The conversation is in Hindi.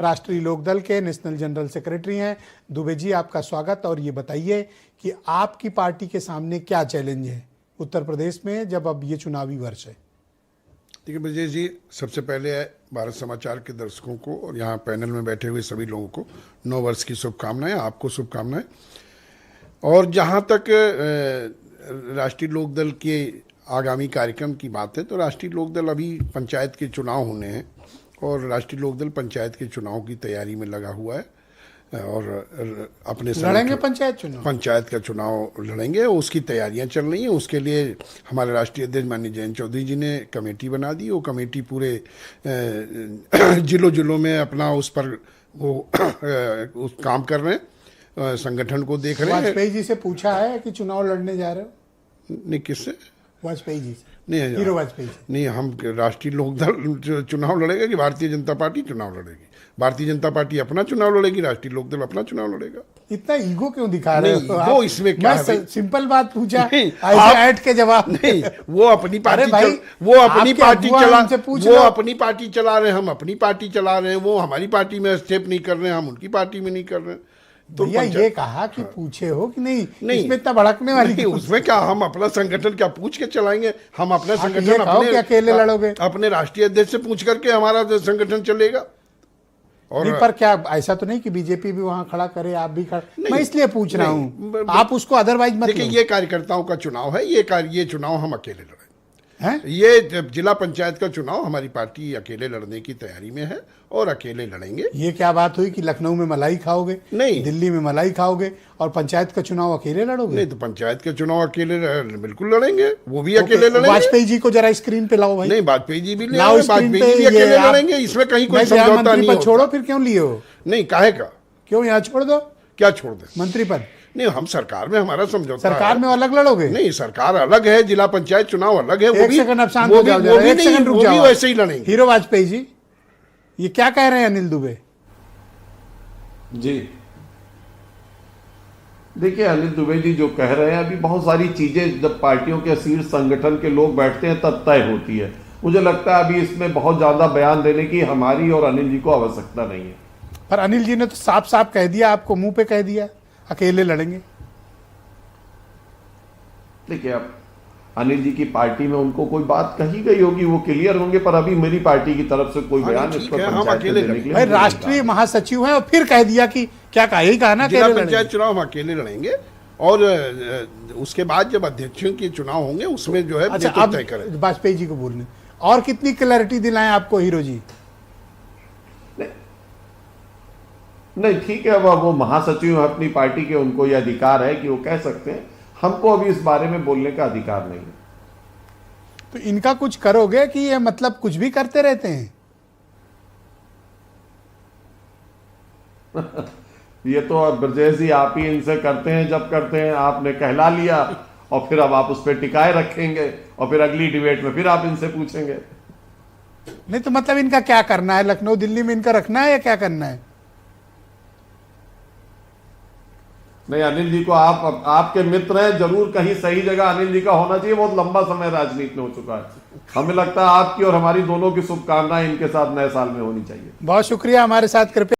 राष्ट्रीय लोकदल के नेशनल जनरल सेक्रेटरी हैं दुबे जी, आपका स्वागत। और ये बताइए कि आपकी पार्टी के सामने क्या चैलेंज है उत्तर प्रदेश में जब अब ये चुनावी वर्ष है। देखिए ब्रजेश जी, सबसे पहले भारत समाचार के दर्शकों को और यहाँ पैनल में बैठे हुए सभी लोगों को नव वर्ष की शुभकामनाएं, आपको शुभकामनाएं। और जहाँ तक राष्ट्रीय लोकदल के आगामी कार्यक्रम की बात है तो राष्ट्रीय लोकदल अभी पंचायत के चुनाव होने हैं और राष्ट्रीय लोकदल पंचायत के चुनाव की तैयारी में लगा हुआ है और अपने लड़ेंगे पंचायत का चुनाव लड़ेंगे। उसकी तैयारियां चल रही हैं। उसके लिए हमारे राष्ट्रीय अध्यक्ष माननीय जयंत चौधरी जी ने कमेटी बना दी। वो कमेटी पूरे जिलों में अपना उस पर वो उस काम कर रहे हैं, संगठन को देख रहे हैं। वाजपेयी जी से पूछा है कि चुनाव लड़ने जा रहे हो? नहीं, किससे? वाजपेयी जी से। नहीं, हीरो वाजपेयी नहीं, हम राष्ट्रीय लोकदल चुनाव लड़ेगा कि भारतीय जनता पार्टी चुनाव लड़ेगी? भारतीय जनता पार्टी अपना चुनाव लड़ेगी, राष्ट्रीय लोकदल अपना चुनाव लड़ेगा। इतना ईगो क्यों दिखा रहे हो? वो इसमें क्या है? सिंपल बात पूछा, ऐसे ऐड के जवाब नहीं। वो अपनी पार्टी वो अपनी पार्टी चला रहे हैं, हम अपनी पार्टी चला रहे हैं। वो हमारी पार्टी में स्टेप नहीं कर रहे हैं, हम उनकी पार्टी में नहीं कर रहे हैं। तो भैया ये कहा कि पूछे हो कि नहीं, इसमें इतना भड़कने वाली नहीं, उसमें क्या हम अपना संगठन क्या पूछ के चलाएंगे? हम अपना संगठन अकेले लड़ोगे? अपने राष्ट्रीय अध्यक्ष से पूछ करके हमारा संगठन चलेगा। और पर क्या ऐसा तो नहीं कि बीजेपी भी वहां खड़ा करे, आप भी खड़ा? मैं इसलिए पूछ रहा हूँ, आप उसको अदरवाइज मत। देखिए, ये कार्यकर्ताओं का चुनाव है, ये चुनाव हम अकेले लड़ेंगे। ये जिला पंचायत का चुनाव हमारी पार्टी अकेले लड़ने की तैयारी में है और अकेले लड़ेंगे। ये क्या बात हुई कि लखनऊ में मलाई खाओगे, नहीं दिल्ली में मलाई खाओगे और पंचायत का चुनाव अकेले लड़ोगे? नहीं, तो पंचायत का चुनाव अकेले बिल्कुल लड़ेंगे, वो भी अकेले लड़ेंगे। वाजपेयी जी को जरा स्क्रीन पे लाओ भाई। नहीं, वाजपेयी जी भी अकेले लड़ेंगे, इसमें कहीं कोई समझौता नहीं। छोड़ो, फिर क्यों लिए हो? नहीं, काहे का क्यों? यहाँ छोड़ दो। क्या छोड़ दे? मंत्री पद नहीं, हम सरकार में हमारा समझौता। सरकार में अलग लड़ोगे? नहीं, सरकार अलग है, जिला पंचायत चुनाव अलग है। एक सेकंड, अब शांत हो जाओ, एक सेकंड रुक जाओ। वैसे ही लड़ेंगे। हीरो वाजपेयी जी, ये क्या कह रहे हैं अनिल दुबे जी? देखिए, अनिल दुबे जी जो कह रहे हैं, अभी बहुत सारी चीजें जब पार्टियों के शीर्ष संगठन के लोग बैठते हैं तब तय होती है। मुझे लगता है अभी इसमें बहुत ज्यादा बयान देने की हमारी और अनिल जी को आवश्यकता नहीं है। पर अनिल जी ने तो साफ साफ कह दिया, आपको मुंह पे कह दिया अकेले लड़ेंगे। देखिए, अब अनिल जी की पार्टी में उनको कोई बात कही गई होगी, वो क्लियर होंगे, पर अभी मेरी पार्टी की तरफ से कोई बयान इस पर भाई राष्ट्रीय महासचिव हैं और फिर कह दिया कि क्या कहा, यही कहा ना जिला पंचायत चुनाव हम अकेले लड़ेंगे और उसके बाद जब अध्यक्षों के चुनाव होंगे उसमें जो है तय करें। वाजपेयी जी को बोलने और कितनी क्लैरिटी दिलाएं आपको हीरो जी? नहीं, ठीक है, वो महासचिव अपनी पार्टी के, उनको यह अधिकार है कि वो कह सकते हैं। हमको अभी इस बारे में बोलने का अधिकार नहीं है। तो इनका कुछ करोगे कि ये मतलब कुछ भी करते रहते हैं? ये तो ब्रजेश जी आप ही इनसे करते हैं, जब करते हैं आपने कहला लिया और फिर अब आप उस पर टिकाए रखेंगे और फिर अगली डिबेट में फिर आप इनसे पूछेंगे। नहीं तो मतलब इनका क्या करना है? लखनऊ दिल्ली में इनका रखना है या क्या करना है? नहीं, अनिल जी को आपके मित्र हैं, जरूर कहीं सही जगह अनिल जी का होना चाहिए। बहुत लंबा समय राजनीति में हो चुका है। हमें लगता है आपकी और हमारी दोनों की शुभकामनाएं इनके साथ नए साल में होनी चाहिए। बहुत शुक्रिया हमारे साथ कृपया